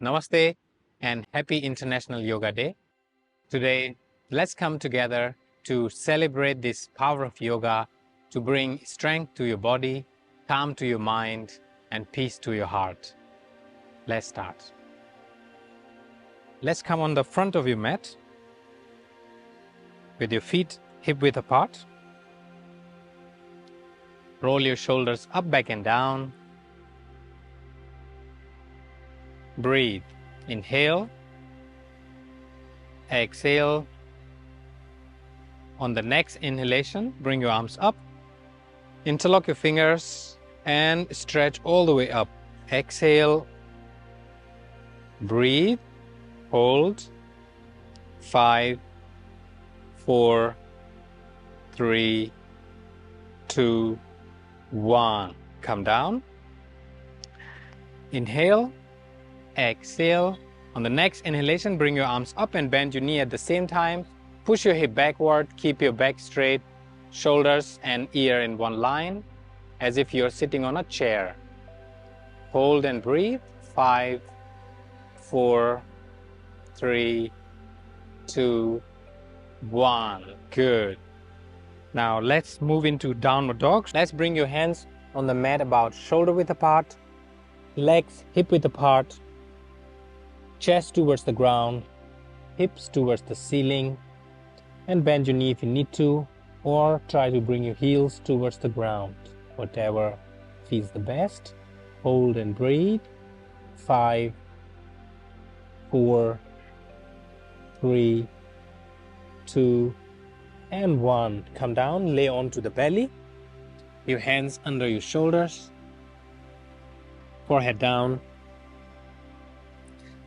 Namaste and happy International Yoga Day. Today, let's come together to celebrate this power of yoga to bring strength to your body, calm to your mind, and peace to your heart. Let's start. Let's come on the front of your mat with your feet hip-width apart. Roll your shoulders up, back, and down. Breathe. Inhale. Exhale. On the next inhalation, bring your arms up. Interlock your fingers and stretch all the way up. Exhale. Breathe. Hold. 5, 4, 3, 2, 1. Come down. Inhale. Exhale. On the next inhalation, bring your arms up and bend your knee at the same time. Push your hip backward. Keep your back straight. Shoulders and ear in one line, as if you're sitting on a chair. Hold and breathe. 5, 4, 3, 2, 1. Good. Now let's move into downward dog. Let's bring your hands on the mat about shoulder width apart, legs hip width apart, chest towards the ground, hips towards the ceiling, and bend your knee if you need to, or try to bring your heels towards the ground, whatever feels the best. Hold and breathe. 5, 4, 3, 2, and 1. Come down, lay onto the belly, your hands under your shoulders, forehead down,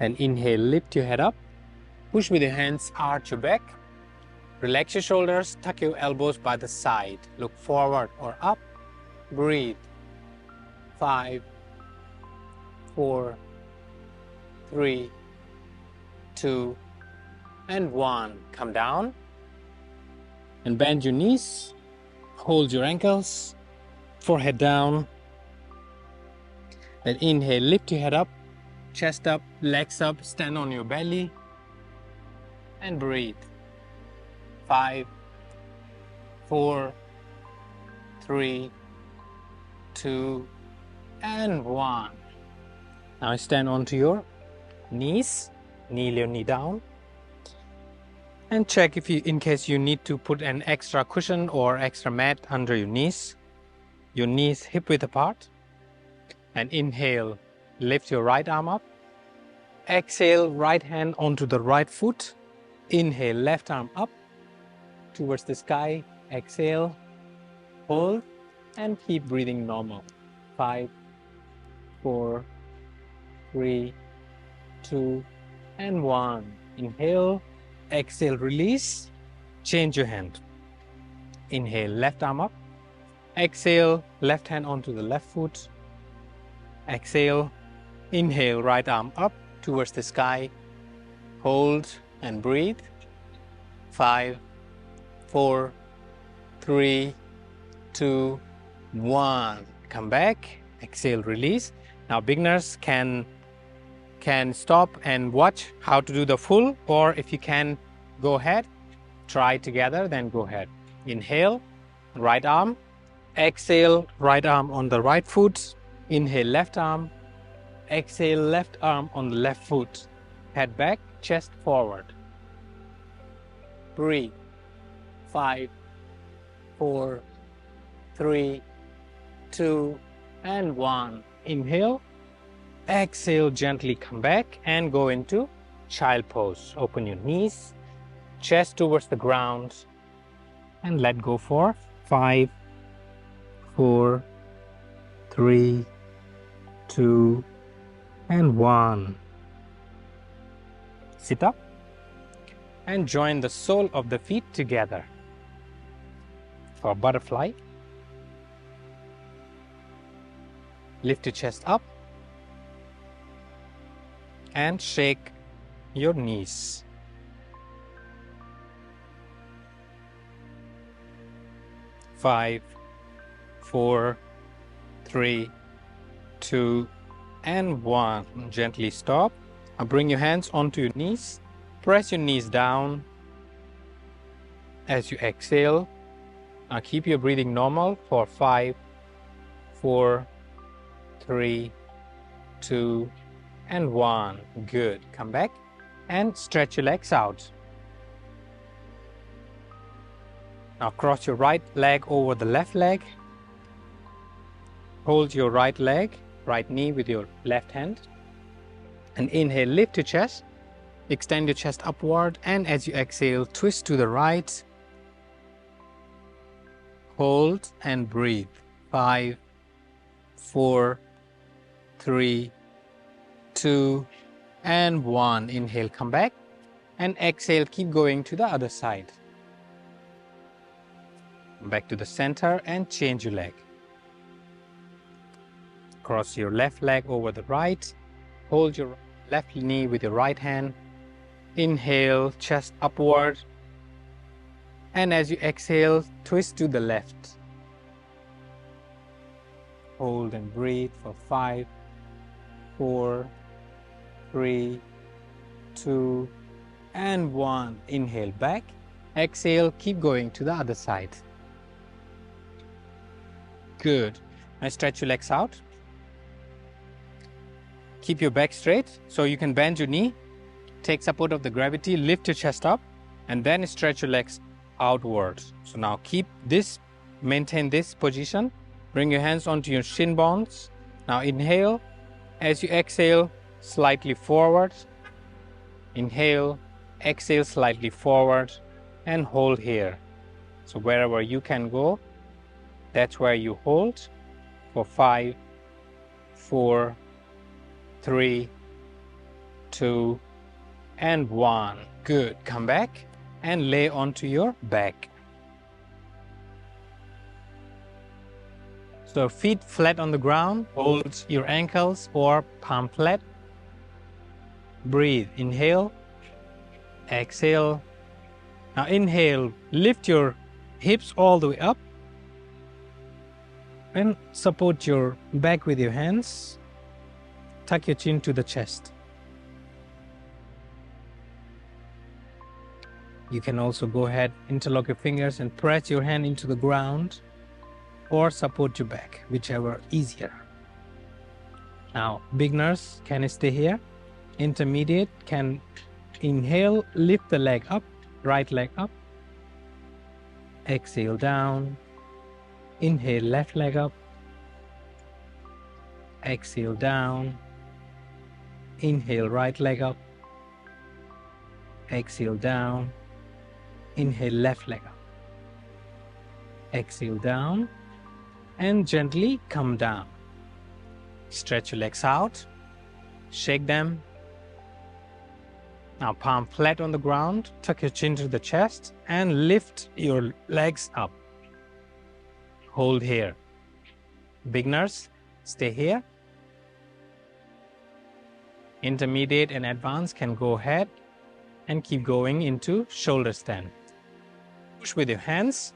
and inhale, lift your head up, push with your hands, arch your back, relax your shoulders, tuck your elbows by the side, look forward or up, breathe. 5, 4, 3, 2, and 1. Come down and bend your knees, hold your ankles, forehead down. Then inhale, lift your head up, chest up, legs up, stand on your belly, and breathe. 5, 4, 3, 2, and 1. Now stand onto your knees, kneel your knee down, and check if you, in case you need to put an extra cushion or extra mat under your knees hip width apart. And inhale, lift your right arm up. Exhale, right hand onto the right foot. Inhale, left arm up towards the sky. Exhale, hold, and keep breathing normal. 5, 4, 3, 2, and 1. Inhale, exhale, release. Change your hand. Inhale, left arm up. Exhale, left hand onto the left foot. Exhale, inhale, right arm up towards the sky. Hold and breathe. 5, 4, 3, 2, 1. Come back. Exhale, release. Now beginners can stop and watch how to do the full, or if you can, go ahead. Try together, then go ahead. Inhale, right arm. Exhale, right arm on the right foot. Inhale, left arm. Exhale, left arm on the left foot. Head back, chest forward. Breathe. 5, 4, 3, 2, and 1. Inhale. Exhale, gently come back and go into child pose. Open your knees, chest towards the ground, and let go for 5, 4, 3, 2, and 1. Sit up and join the sole of the feet together for butterfly. Lift your chest up and shake your knees. 5, 4, 3, 2, and 1. Gently stop. Now bring your hands onto your knees. Press your knees down as you exhale. Now keep your breathing normal for 5, 4, 3, 2, and 1. Good. Come back and stretch your legs out. Now cross your right leg over the left leg. Hold your right leg, right knee with your left hand. And inhale, lift your chest. Extend your chest upward, and as you exhale, twist to the right. Hold and breathe. 5, 4, 3, 2, and 1. Inhale, come back, and exhale, keep going to the other side. Back to the center and change your leg. Cross your left leg over the right. Hold your left knee with your right hand. Inhale, chest upward. And as you exhale, twist to the left. Hold and breathe for 5, 4, 3, 2, and 1. Inhale back. Exhale, keep going to the other side. Good. Now stretch your legs out. Keep your back straight so you can bend your knee. Take support of the gravity, lift your chest up, and then stretch your legs outwards. So now maintain this position. Bring your hands onto your shin bones. Now inhale. As you exhale, slightly forward. Inhale, exhale slightly forward, and hold here. So wherever you can go, that's where you hold for 5, 4, 3, 2, and 1. Good. Come back and lay onto your back. So feet flat on the ground. Hold your ankles or palm flat. Breathe. Inhale. Exhale. Now inhale. Lift your hips all the way up. And support your back with your hands. Tuck your chin to the chest. You can also go ahead, interlock your fingers and press your hand into the ground or support your back, whichever easier. Now, beginners can stay here. Intermediate can inhale, lift the leg up, right leg up. Exhale down. Inhale, left leg up. Exhale down. Inhale, right leg up. Exhale down. Inhale, left leg up. Exhale down and gently come down. Stretch your legs out. Shake them. Now palm flat on the ground. Tuck your chin to the chest and lift your legs up. Hold here. Beginners, stay here. Intermediate and advanced can go ahead and keep going into shoulder stand. Push with your hands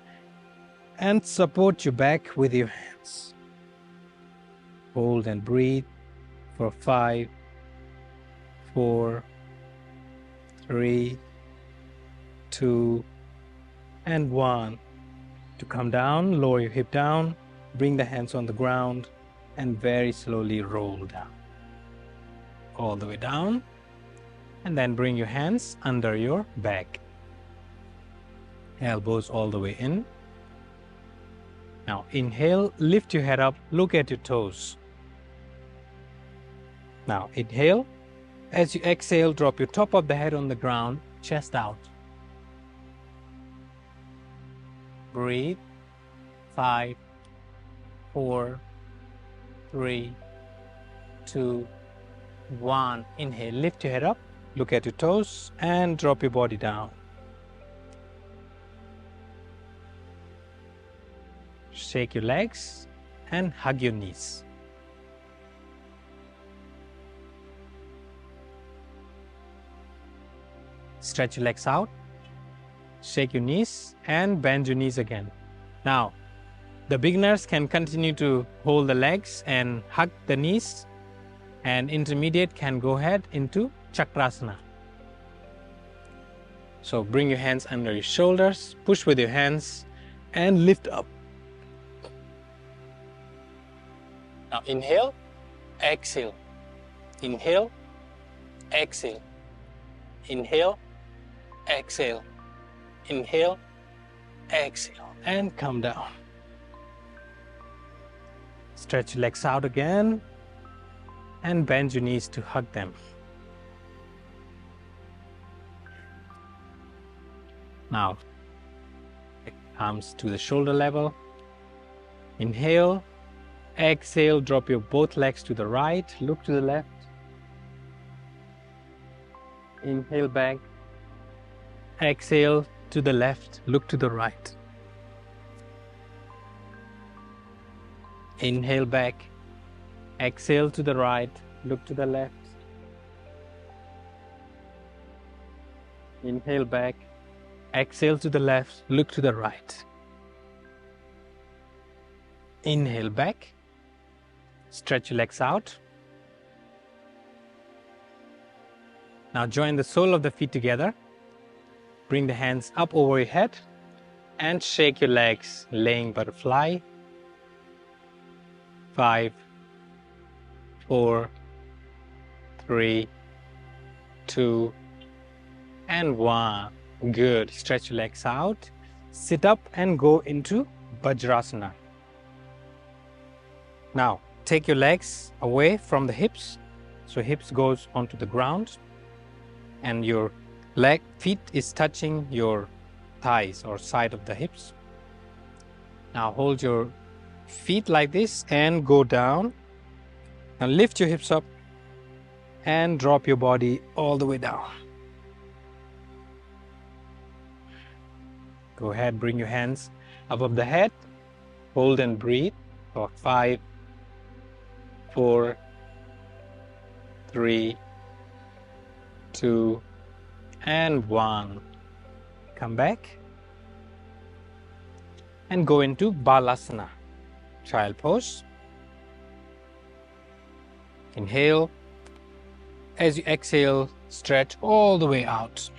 and support your back with your hands. Hold and breathe for 5, 4, 3, 2, and 1. To come down, lower your hip down, bring the hands on the ground, and very slowly roll down. All the way down, and then bring your hands under your back. Elbows all the way in. Now inhale, lift your head up, look at your toes. Now inhale. As you exhale, drop your top of the head on the ground, chest out. Breathe. 5, 4, 3, 2, 1. Inhale, lift your head up, look at your toes, and drop your body down. Shake your legs and hug your knees. Stretch your legs out, shake your knees, and bend your knees again. Now, the beginners can continue to hold the legs and hug the knees and intermediate can go ahead into Chakrasana. So bring your hands under your shoulders, push with your hands and lift up. Now inhale, exhale, inhale, exhale, inhale, exhale, inhale, exhale, and come down. Stretch your legs out again and bend your knees to hug them. Now, arms to the shoulder level. Inhale, exhale, drop your both legs to the right, look to the left. Inhale back, exhale to the left, look to the right. Inhale back, exhale to the right, look to the left. Inhale back, exhale to the left, look to the right. Inhale back, stretch your legs out. Now join the sole of the feet together. Bring the hands up over your head and shake your legs, laying butterfly. 5, 4, 3, 2, and 1. Good. Stretch your legs out. Sit up and go into Vajrasana. Now, take your legs away from the hips. So hips goes onto the ground and your feet is touching your thighs or side of the hips. Now hold your feet like this and go down. Now lift your hips up and drop your body all the way down. Go ahead, bring your hands above the head. Hold and breathe for 5, 4, 3, 2, and 1. Come back and go into Balasana, child pose. Inhale. As you exhale, stretch all the way out.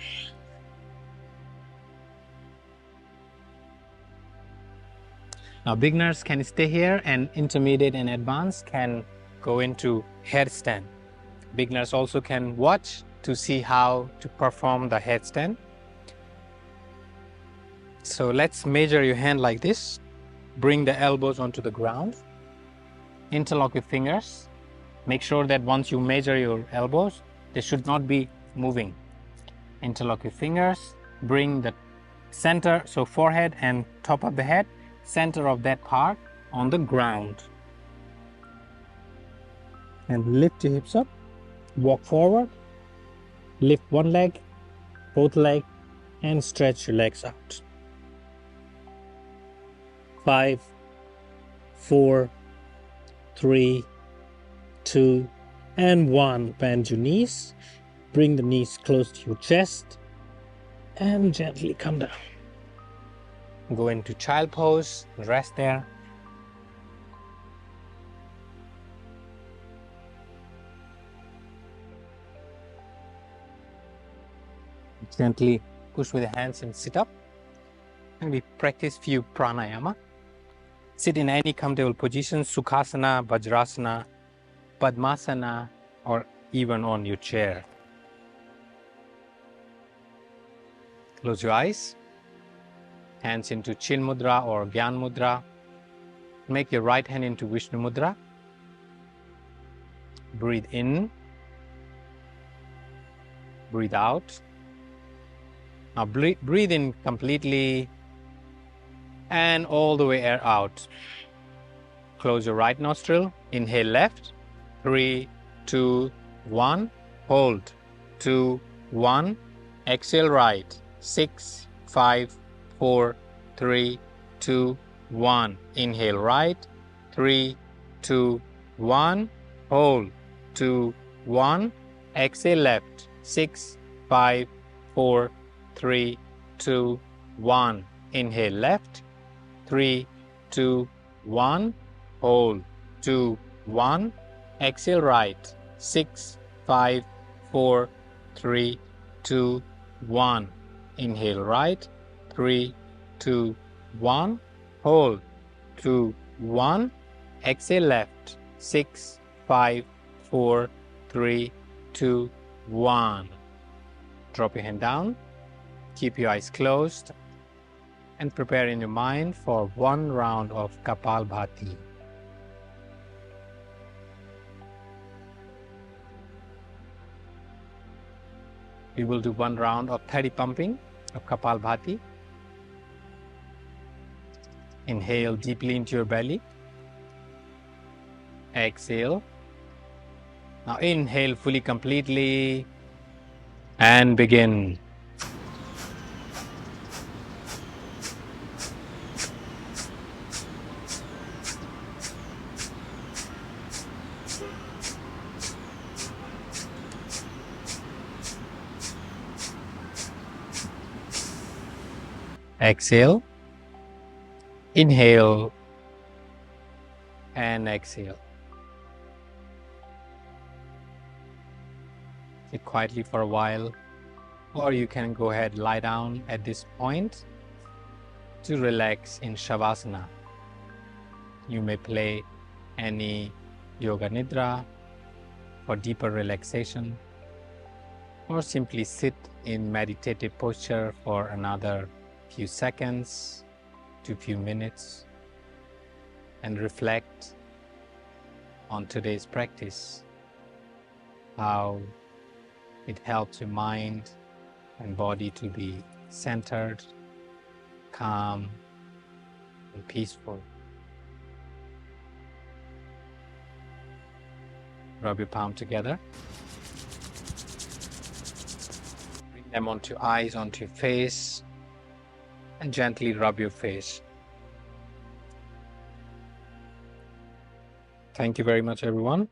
Now beginners can stay here and intermediate and advanced can go into headstand. Beginners also can watch to see how to perform the headstand. So let's measure your hand like this. Bring the elbows onto the ground. Interlock your fingers. Make sure that once you measure your elbows, they should not be moving. Interlock your fingers. Bring the center, so forehead and top of the head, center of that part on the ground. And lift your hips up. Walk forward. Lift one leg, both legs, and stretch your legs out. 5, 4, 3, 2, and 1. Bend your knees. Bring the knees close to your chest and gently come down. Go into child pose, rest there. Gently push with the hands and sit up. And we practice few pranayama. Sit in any comfortable position, Sukhasana, Vajrasana, Padmasana, or even on your chair. Close your eyes. Hands into Chin Mudra or Gyan Mudra. Make your right hand into Vishnu Mudra. Breathe in. Breathe out. Now breathe in completely and all the way air out. Close your right nostril. Inhale left. 3, 2, 1. Hold. 2, 1. Exhale right. 6, 5, 4, 3, 2, 1. Inhale right. 3, 2, 1. Hold. 2, 1. Exhale left. 6, 5, 4, 3, 2, 1. Inhale left. 3, 2, 1. Hold. 2, 1. Exhale right. 6, 5, 4, 3, 2, 1. Inhale right, 3, 2, 1. Hold, 2, 1. Exhale left, 6, 5, 4, 3, 2, 1. Drop your hand down, keep your eyes closed, and prepare in your mind for one round of Kapalbhati. We will do one round of 30 pumping of Kapalbhati. Inhale deeply into your belly. Exhale. Now inhale fully, completely, and begin. Exhale. Inhale and exhale. Sit quietly for a while, or you can go ahead, lie down at this point to relax in Shavasana. You may play any Yoga Nidra for deeper relaxation, or simply sit in meditative posture for another few seconds to few minutes and reflect on today's practice, how it helps your mind and body to be centered, calm, and peaceful. Rub your palm together. Bring them onto your eyes, onto your face, and gently rub your face. Thank you very much, everyone.